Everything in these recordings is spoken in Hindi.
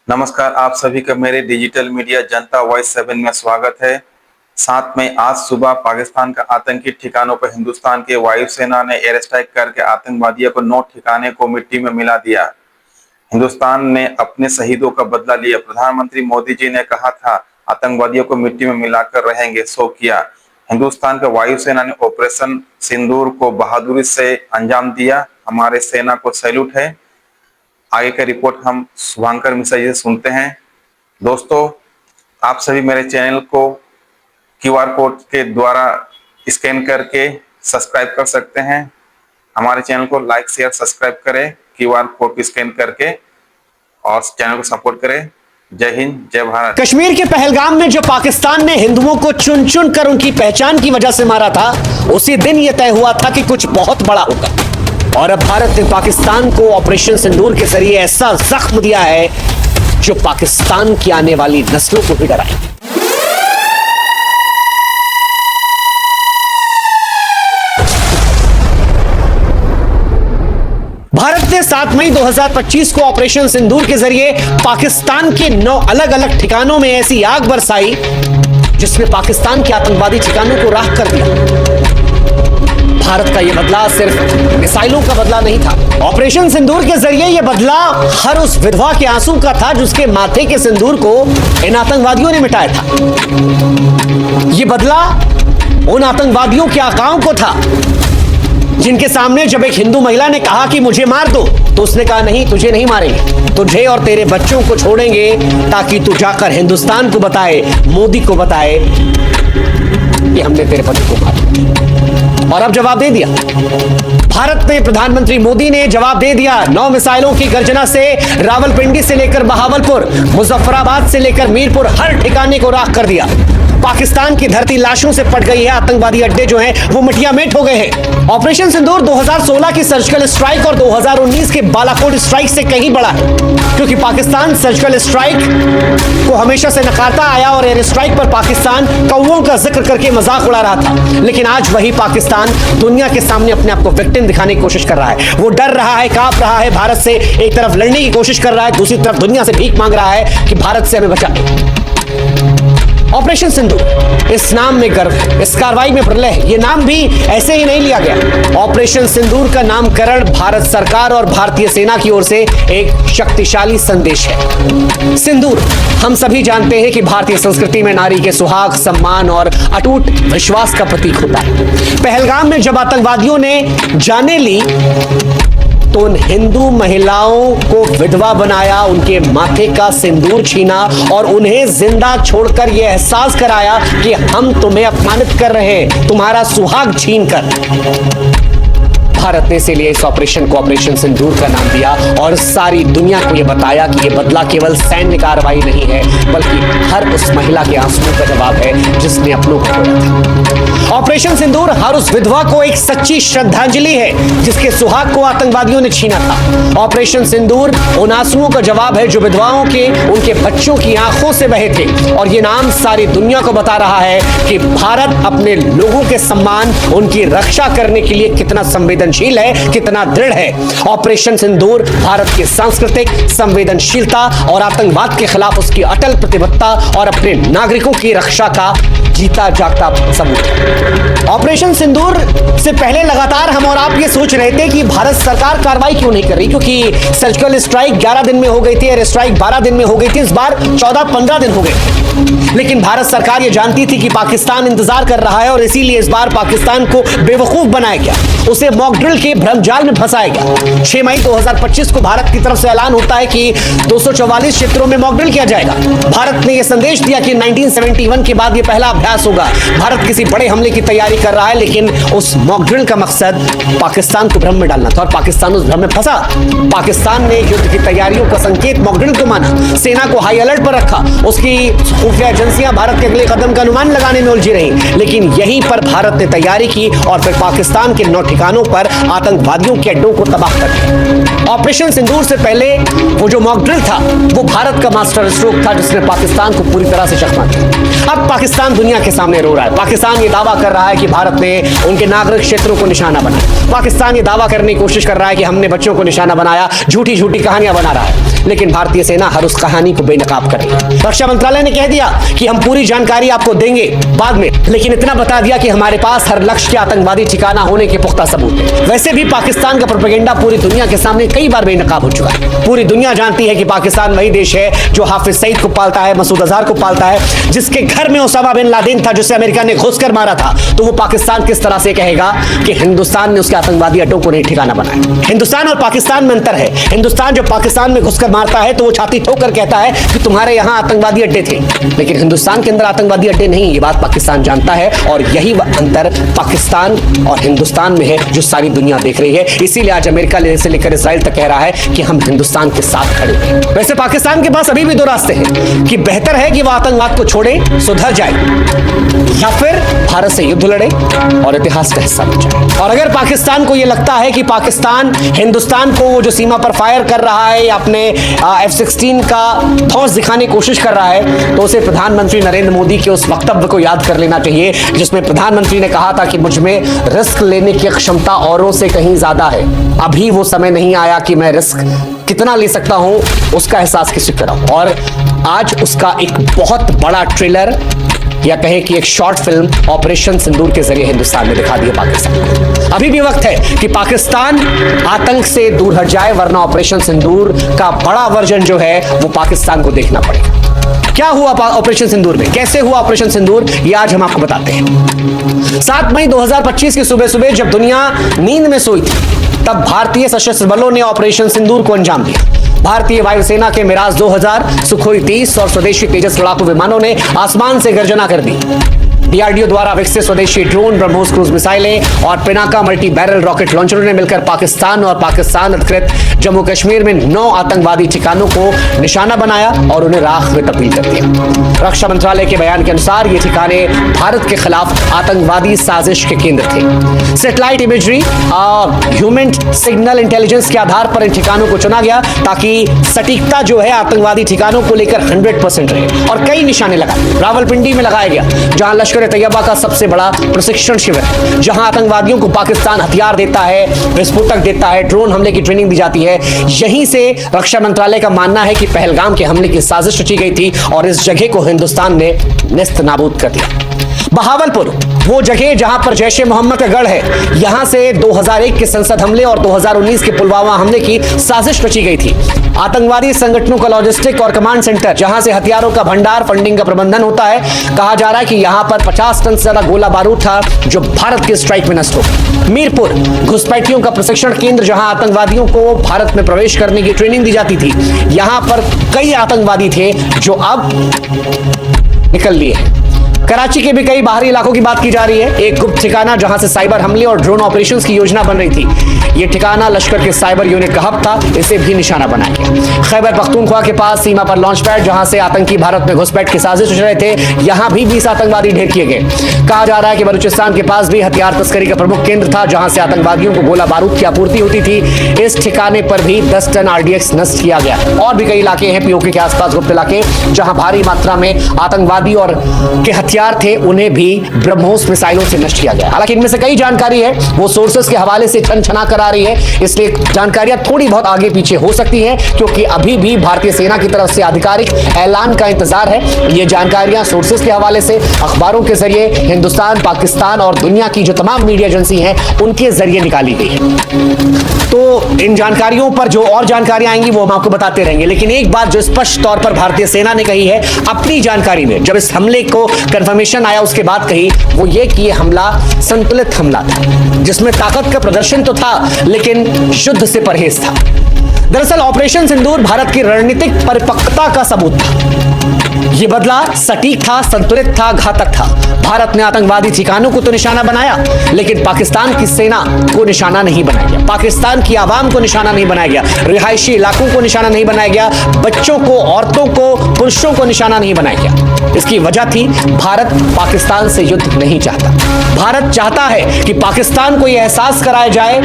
नमस्कार, आप सभी का मेरे डिजिटल मीडिया जनता वॉइस 7 में स्वागत है। साथ में आज सुबह पाकिस्तान का आतंकी ठिकानों पर हिंदुस्तान के वायुसेना ने एयर स्ट्राइक करके आतंकवादियों को 9 ठिकाने को मिट्टी में मिला दिया। हिंदुस्तान ने अपने शहीदों का बदला लिया। प्रधानमंत्री मोदी जी ने कहा था आतंकवादियों को मिट्टी में मिलाकर रहेंगे, सो किया। हिंदुस्तान का वायुसेना ने ऑपरेशन सिंदूर को बहादुरी से अंजाम दिया। हमारे सेना को सैल्यूट है। आगे का रिपोर्ट हम शुभंकर मिश्रा जी से सुनते हैं। दोस्तों, आप सभी मेरे चैनल को क्यूआर कोड के द्वारा स्कैन करके सब्सक्राइब कर सकते हैं। हमारे चैनल को लाइक शेयर सब्सक्राइब करें क्यूआर कोड को स्कैन करके और चैनल को सपोर्ट करें। जय हिंद, जय भारत। कश्मीर के पहलगाम में जो पाकिस्तान ने हिंदुओं को चुन चुन कर उनकी पहचान की वजह से मारा था, उसी दिन यह तय हुआ था कि कुछ बहुत बड़ा होगा। और अब भारत ने पाकिस्तान को ऑपरेशन सिंदूर के जरिए ऐसा जख्म दिया है जो पाकिस्तान की आने वाली नस्लों को भी डराए। भारत ने 7 मई 2025 को ऑपरेशन सिंदूर के जरिए पाकिस्तान के 9 अलग अलग ठिकानों में ऐसी आग बरसाई जिसमें पाकिस्तान के आतंकवादी ठिकानों को राख कर दिया। भारत का यह बदला सिर्फ मिसाइलों का बदला नहीं था। ऑपरेशन सिंदूर के जरिए यह बदला हर उस विधवा के आंसू का था जिसके माथे के सिंदूर को इन आतंकवादियों ने मिटाया था। यह बदला उन आतंकवादियों के आकाओं को था जिनके सामने जब एक हिंदू महिला ने कहा कि मुझे मार दो, तो उसने कहा नहीं, तुझे नहीं मारेंगे, तुझे और तेरे बच्चों को छोड़ेंगे ताकि तू जाकर हिंदुस्तान को बताए, मोदी को बताए कि हमने तेरे पति को मारा। और अब जवाब दे दिया भारत ने। प्रधानमंत्री मोदी ने जवाब दे दिया। 9 मिसाइलों की गर्जना से रावलपिंडी से लेकर बहावलपुर, मुजफ्फराबाद से लेकर मीरपुर, हर ठिकाने को राख कर दिया। पाकिस्तान की धरती लाशों से पट गई है। आतंकवादी अड्डे जो हैं वो मिटिया मेट हो गए हैं। ऑपरेशन सिंदूर 2016 की सर्जिकल स्ट्राइक और 2019 के बालाकोट स्ट्राइक से कहीं बड़ा है, क्योंकि पाकिस्तान सर्जिकल स्ट्राइक को हमेशा से नकारता आया और एयर स्ट्राइक पर पाकिस्तान कौवों का जिक्र करके मजाक उड़ा रहा था। लेकिन आज वही पाकिस्तान दुनिया के सामने अपने आप को विक्टिम दिखाने की कोशिश कर रहा है। वो डर रहा है, कांप रहा है। भारत से एक तरफ लड़ने की कोशिश कर रहा है, दूसरी तरफ दुनिया से भीख मांग रहा है कि भारत से हमें बचा। ऑपरेशन सिंदूर, इस नाम में गर्व है, इस कार्रवाई में प्रलय है। ये नाम भी ऐसे ही नहीं लिया गया। ऑपरेशन सिंदूर का नामकरण भारत सरकार और भारतीय सेना की ओर से एक शक्तिशाली संदेश है। सिंदूर, हम सभी जानते हैं कि भारतीय संस्कृति में नारी के सुहाग, सम्मान और अटूट विश्वास का प्रतीक होता है। पहलगाम में जब आतंकवादियों ने जाने ली तो उन हिंदू महिलाओं को विधवा बनाया, उनके माथे का सिंदूर छीना और उन्हें जिंदा छोड़कर यह एहसास कराया कि हम तुम्हें अपमानित कर रहे हैं, तुम्हारा सुहाग छीनकर। भारत ने इसीलिए इस ऑपरेशन को ऑपरेशन सिंदूर का नाम दिया और सारी दुनिया को यह बताया कि यह बदला केवल सैन्य कार्रवाई नहीं है, बल्कि हर उस महिला के आंसुओं का जवाब है जिसने अपनों को खोया था। ऑपरेशन सिंदूर हर उस विधवा को एक सच्ची श्रद्धांजलि है जिसके सुहाग को आतंकवादियों ने छीना था। ऑपरेशन सिंदूर उन आंसुओं का जवाब है जो विधवाओं के, उनके बच्चों की आंखों से बहे थे। और यह नाम सारी दुनिया को बता रहा है कि भारत अपने लोगों के सम्मान, उनकी रक्षा करने के लिए कितना संवेदनशील है, कितना दृढ़ है। ऑपरेशन सिंदूर भारत की सांस्कृतिक संवेदनशीलता और आतंकवाद के खिलाफ उसकी अटल प्रतिबद्धता और अपने नागरिकों की रक्षा का जीता जागता सबूत है। ऑपरेशन सिंदूर से पहले लगातार हम और आप ये सोच रहे थे कि भारत सरकार कार्रवाई क्यों नहीं कर रही, क्योंकि सर्जिकल स्ट्राइक 11 दिन में हो गई थी, एयर स्ट्राइक 12 दिन में हो गई थी, इस बार 14-15 दिन हो गए। लेकिन भारत सरकार ये जानती थी कि पाकिस्तान इंतजार कर रहा है और इसीलिए इस बार पाकिस्तान को बेवकूफ बनाया गया, उसे मॉक ड्रिल के भ्रमजाल में फंसाया गया। 6 मई 2025 को भारत की तरफ से ऐलान होता है कि 244 क्षेत्रों में मॉक ड्रिल किया जाएगा। भारत ने यह संदेश दिया कि 1971 के बाद यह पहला अभ्यास होगा। भारत किसी बड़े हमले की तैयारी कर रहा है, लेकिन उस मॉक ड्रिल का मकसद पाकिस्तान को भ्रम में डालना था और पाकिस्तान उस भ्रम में फंसा। पाकिस्तान ने युद्ध की तैयारियों का संकेत मॉक ड्रिल को माना, सेना को हाई अलर्ट पर रखा, उसकी खुफिया एजेंसियां भारत के अगले कदम का अनुमान लगाने में उलझी रही। लेकिन यहीं पर भारत ने तैयारी की और फिर पाकिस्तान के 9 ठिकानों पर आतंकवादियों के अड्डों को तबाह कर दिया। ऑपरेशन सिंदूर से पहले वो जो मॉक ड्रिल था वो भारत का मास्टर स्ट्रोक था जिसने पाकिस्तान को पूरी तरह से चकमा दिया। अब पाकिस्तान दुनिया के सामने रो रहा है। पाकिस्तान ये दावा कर रहा है कि भारत ने उनके नागरिक क्षेत्रों को निशाना बनाया। पाकिस्तान ये दावा करने की कोशिश कर रहा है कि हमने बच्चों को निशाना बनाया, झूठी झूठी कहानियां बना रहा है। लेकिन भारतीय सेना हर उस कहानी को बेनकाब कर रही है। रक्षा मंत्रालय ने कह दिया कि हम पूरी जानकारी आपको देंगे बाद में, लेकिन इतना बता दिया कि हमारे पास हर लक्ष्य के आतंकवादी ठिकाना होने के पुख्ता सबूत है। वैसे भी पाकिस्तान का प्रोपेगेंडा पूरी दुनिया के सामने कई बार बेनकाब हो चुका है। पूरी दुनिया जानती है कि पाकिस्तान वही देश है जो हाफिज सईद को पालता है, मसूद अजहर को पालता है, जिसके घर में ओसामा बिन लादेन था, जिसे अमेरिका ने घुसकर मारा था। तो वो पाकिस्तान किस तरह से कहेगा कि हिंदुस्तान ने उसके आतंकवादी अड्डों को नहीं ठिकाना बनाया? हिंदुस्तान और पाकिस्तान में अंतर है। हिंदुस्तान जब पाकिस्तान में घुसकर मारता है तो वो छाती ठोकर कहता है कि तुम्हारे यहां आतंकवादी अड्डे थे, लेकिन हिंदुस्तान के अंदर आतंकवादी अड्डे नहीं। ये बात पाकिस्तान जानता है और यही अंतर पाकिस्तान और हिंदुस्तान में है जो सारी दुनिया देख रही है। इसीलिए आज अमेरिका से लेकर इजराइल तक कह रहा है कि हम हिंदुस्तान के साथ खड़े हैं। वैसे पाकिस्तान के पास अभी भी दो रास्ते हैं कि बेहतर है कि वह आतंकवाद को छोड़े, सुधर जाए, या फिर भारत से युद्ध लड़े और इतिहास का हिस्सा बन जाए। और अगर पाकिस्तान को यह लगता है कि पाकिस्तान हिंदुस्तान को जो सीमा पर फायर कर रहा है या अपने F-16 का धौंस दिखाने की कोशिश कर रहा है, तो उसे प्रधानमंत्री नरेंद्र मोदी के उस वक्तव्य को याद कर लेना चाहिए जिसमें प्रधानमंत्री ने कहा था कि मुझ में रिस्क लेने की क्षमता औरों से कहीं ज्यादा है। अभी वो समय नहीं आया कि मैं रिस्क कितना ले सकता हूं उसका एहसास किसी कराऊं। और आज उसका एक बहुत बड़ा ट्रेलर या कहें कि एक शॉर्ट फिल्म ऑपरेशन सिंदूर के जरिए हिंदुस्तान ने दिखा दिया पाकिस्तान को। अभी भी वक्त है कि पाकिस्तान आतंक से दूर हट जाए, वरना ऑपरेशन सिंदूर का बड़ा वर्जन जो है वो पाकिस्तान को देखना पड़ेगा। क्या हुआ ऑपरेशन सिंदूर में, कैसे हुआ ऑपरेशन सिंदूर, ये आज हम आपको बताते हैं। 7 मई 2025 की सुबह सुबह जब दुनिया नींद में सोई थी, तब भारतीय सशस्त्र बलों ने ऑपरेशन सिंदूर को अंजाम दिया। भारतीय वायुसेना के मिराज 2000, सुखोई 30 और स्वदेशी तेजस लड़ाकू विमानों ने आसमान से गर्जना कर दी। डीआरडीओ द्वारा विकसित स्वदेशी ड्रोन, ब्रह्मोस क्रूज मिसाइलें और पिनाका मल्टी बैरल रॉकेट लॉन्चरों ने मिलकर पाकिस्तान और पाकिस्तान अधिकृत जम्मू कश्मीर में 9 आतंकवादी ठिकानों को निशाना बनाया और उन्हें राख में तब्दील कर दिया। रक्षा मंत्रालय के बयान के अनुसार ये ठिकाने भारत के खिलाफ आतंकवादी साजिश के केंद्र थे। सैटेलाइट इमेजरी और ह्यूमन सिग्नल इंटेलिजेंस के आधार पर इन ठिकानों को चुना गया ताकि सटीकता जो है आतंकवादी ठिकानों को लेकर 100% रहे। और कई निशाने लगाए। रावलपिंडी में लगाया गया, जहां लश्कर तैयबा का सबसे बड़ा प्रशिक्षण शिविर, जहां आतंकवादियों को पाकिस्तान हथियार देता है, विस्फोटक देता है, ड्रोन हमले की ट्रेनिंग दी जाती है। यहीं से रक्षा मंत्रालय का मानना है कि पहलगाम के हमले की साजिश रची गई थी और इस जगह को हिंदुस्तान ने नेस्त नाबूद कर दिया। बहावलपुर, वो जगह जहां पर जैश ए मोहम्मद का गढ़ है, यहां से 2001 के संसद हमले और 2019 के पुलवामा हमले की साजिश रची गई थी। आतंकवादी संगठनों का लॉजिस्टिक और कमांड सेंटर, जहां से हथियारों का भंडार, फंडिंग का प्रबंधन होता है। कहा जा रहा है कि यहां पर 50 टन से ज्यादा गोला बारूद था जो भारत के स्ट्राइक में नष्ट हो गया। मीरपुर, घुसपैठियों का प्रशिक्षण केंद्र, जहां आतंकवादियों को भारत में प्रवेश करने की ट्रेनिंग दी जाती थी। यहां पर कई आतंकवादी थे जो अब निकल लिए हैं। कराची के भी कई बाहरी इलाकों की बात की जा रही है। एक गुप्त ठिकाना जहां से साइबर हमले और ड्रोन ऑपरेशंस की योजना बन रही थी। यह ठिकाना लश्कर के साइबर यूनिट का हब था, इसे भी निशाना बनाया गया। खैबर पख्तूनख्वा के पास सीमा पर लॉन्च पैड, जहां से आतंकी भारत में घुसपैठ की साजिश रच रहे थे, यहां भी 20 आतंकवादी ढेर किए गए। कहा जा रहा है कि बलूचिस्तान के पास भी हथियार तस्करी का प्रमुख केंद्र था, जहां से आतंकवादियों को गोला बारूद की आपूर्ति होती थी। इस ठिकाने पर भी 10 टन RDX नष्ट किया गया। और भी कई इलाके हैं POK के आसपास गुप्त इलाके, जहां भारी मात्रा में आतंकवादी और के हथियार थे, उन्हें भी ब्रह्मोस मिसाइलों से नष्ट किया गया। हालांकि इनमें से कई जानकारी है वो सोर्सेस के हवाले से छन-छना कर आ रही है, इसलिए जानकारियां थोड़ी बहुत आगे पीछे हो सकती हैं, क्योंकि अभी भी भारतीय सेना की तरफ से आधिकारिक ऐलान का इंतजार है। ये जानकारियां सोर्सेस के हवाले से, अखबारों के जरिए, हिंदुस्तान, पाकिस्तान और दुनिया की जो तमाम मीडिया एजेंसी हैं उनके जरिए निकाली गई है। तो इन जानकारियों पर जो और जानकारियां आएंगी वो हम आपको बताते रहेंगे। लेकिन एक बात जो स्पष्ट तौर पर भारतीय सेना ने कही है अपनी जानकारी में, जब इस हमले को कंफर्मेशन आया उसके बाद कही, वो ये कि ये हमला संतुलित हमला था, जिसमें ताकत का प्रदर्शन तो था लेकिन युद्ध से परहेज था। दरअसल ऑपरेशन सिंदूर भारत की रणनीतिक परिपक्वता का सबूत था। यह बदला सटीक था, संतुलित था, घातक था। भारत ने आतंकवादी ठिकानों को तो निशाना बनाया, लेकिन पाकिस्तान की सेना को निशाना नहीं बनाया गया, पाकिस्तान की आवाम को निशाना नहीं बनाया गया, रिहायशी इलाकों को निशाना नहीं बनाया गया, बच्चों को, औरतों को, पुरुषों को निशाना नहीं बनाया गया। इसकी वजह थी भारत पाकिस्तान से युद्ध नहीं चाहता। भारत चाहता है कि पाकिस्तान को यह एहसास कराया जाए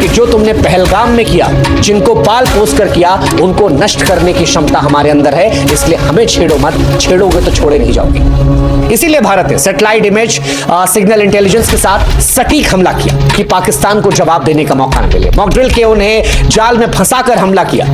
कि जो तुमने पहलगाम में किया, जिनको पाल पोस कर किया, उनको नष्ट करने की क्षमता हमारे अंदर है, इसलिए हमें छेड़ो मत, छेड़ोगे तो छोड़े नहीं जाओगे। इसीलिए भारत ने सैटेलाइट इमेज सिग्नल इंटेलिजेंस के साथ सटीक हमला किया कि पाकिस्तान को जवाब देने का मौका न मिले। मॉक ड्रिल के उन्हें जाल में फंसाकर हमला किया।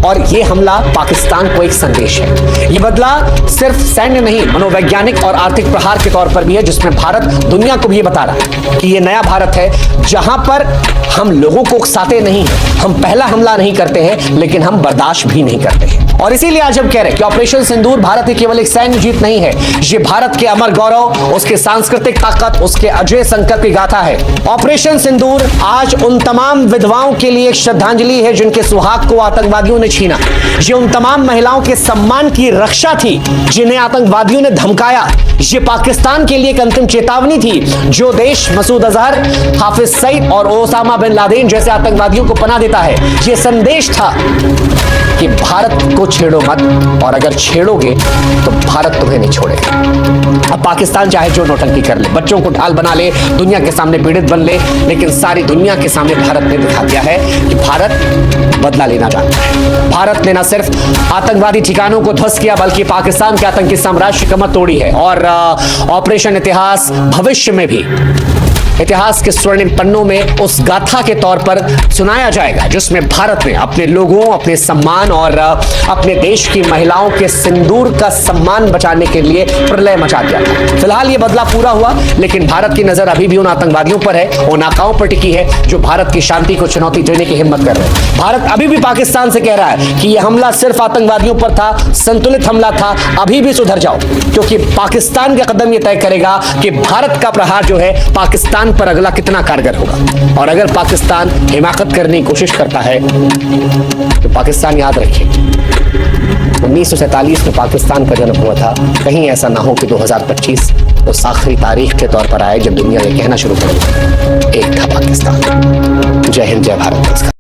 और ये हमला पाकिस्तान को एक संदेश है। ये बदला सिर्फ सैन्य नहीं, मनोवैज्ञानिक और आर्थिक प्रहार के तौर पर भी है, जिसमें भारत दुनिया को भी ये बता रहा है कि ये नया भारत है, जहां पर हम लोगों को उकसाते नहीं, हम पहला हमला नहीं करते हैं, लेकिन हम बर्दाश्त भी नहीं करते हैं। और इसीलिए आज हम कह रहे हैं कि ऑपरेशन सिंदूर भारत की केवल एक सैन्य जीत नहीं है, ये भारत के अमर गौरव, उसके सांस्कृतिक ताकत, उसके अजय संकल्प की गाथा है। ऑपरेशन सिंदूर आज उन तमाम विधवाओं के लिए एक श्रद्धांजलि है जिनके सुहाग को आतंकवादियों ने छीना। ये उन तमाम महिलाओं के सम्मान की रक्षा थी जिन्हें आतंकवादियों ने धमकाया। ये पाकिस्तान के लिए एक अंतिम चेतावनी थी। जो देश मसूद अजहर, हाफिज सईद और ओसामा बिन लादेन जैसे आतंकवादियों को पनाह देता है, ये संदेश था कि भारत को छेड़ो मत, और अगर छेड़ोगे तो भारत तुम्हें नहीं छोड़ेगा। अब पाकिस्तान चाहे जो नौटंकी कर ले, बच्चों को ढाल बना ले, दुनिया के सामने पीड़ित बन ले, लेकिन सारी दुनिया के सामने भारत ने दिखा दिया है कि भारत बदला लेना जानता है। भारत ने न सिर्फ आतंकवादी ठिकानों को ध्वस्त किया, बल्कि पाकिस्तान के आतंकी साम्राज्य की कमर तोड़ी है। और ऑपरेशन इतिहास भविष्य में भी इतिहास के स्वर्णिम पन्नों में उस गाथा के तौर पर सुनाया जाएगा जिसमें भारत ने अपने लोगों, अपने सम्मान और अपने देश की महिलाओं के सिंदूर का सम्मान बचाने के लिए प्रलय मचा दिया था। फिलहाल ये बदला पूरा हुआ, लेकिन भारत की नजर अभी भी उन आतंकवादियों पर है, उन नाकाओं पर टिकी है जो भारत की शांति को चुनौती देने की हिम्मत कर रहे हैं। भारत अभी भी पाकिस्तान से कह रहा है कि यह हमला सिर्फ आतंकवादियों पर था, संतुलित हमला था, अभी भी सुधर जाओ, क्योंकि पाकिस्तान का कदम यह तय करेगा कि भारत का प्रहार जो है पाकिस्तान पर अगला कितना कारगर होगा। और अगर पाकिस्तान हिमाकत करने की कोशिश करता है तो पाकिस्तान याद रखे 1947 में पाकिस्तान का जन्म हुआ था। कहीं ऐसा ना हो कि 2025 उस आखिरी तारीख के तौर पर आए जब दुनिया ये कहना शुरू कर एक था पाकिस्तान। जय हिंद, जय भारत।